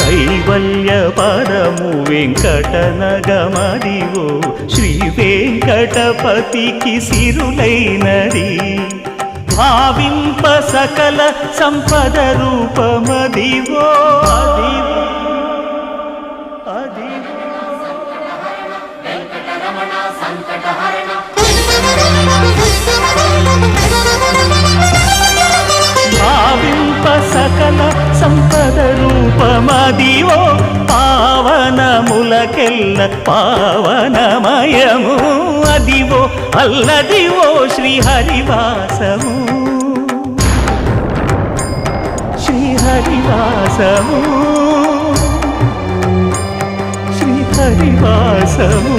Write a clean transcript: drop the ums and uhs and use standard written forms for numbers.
కైవల్య పదము వెంకటనగమదివో శ్రీ వెంకటపతికి సిరులైనది భావింప సకల సంపద రూపమదివో అదివో అదివో భావింప సకల సంపద రూపమదివో పావనములకెల్ల పావనమయము అదివో అల్లదివో శ్రీహరివాసము శ్రీహరివాసము శ్రీహరివాసము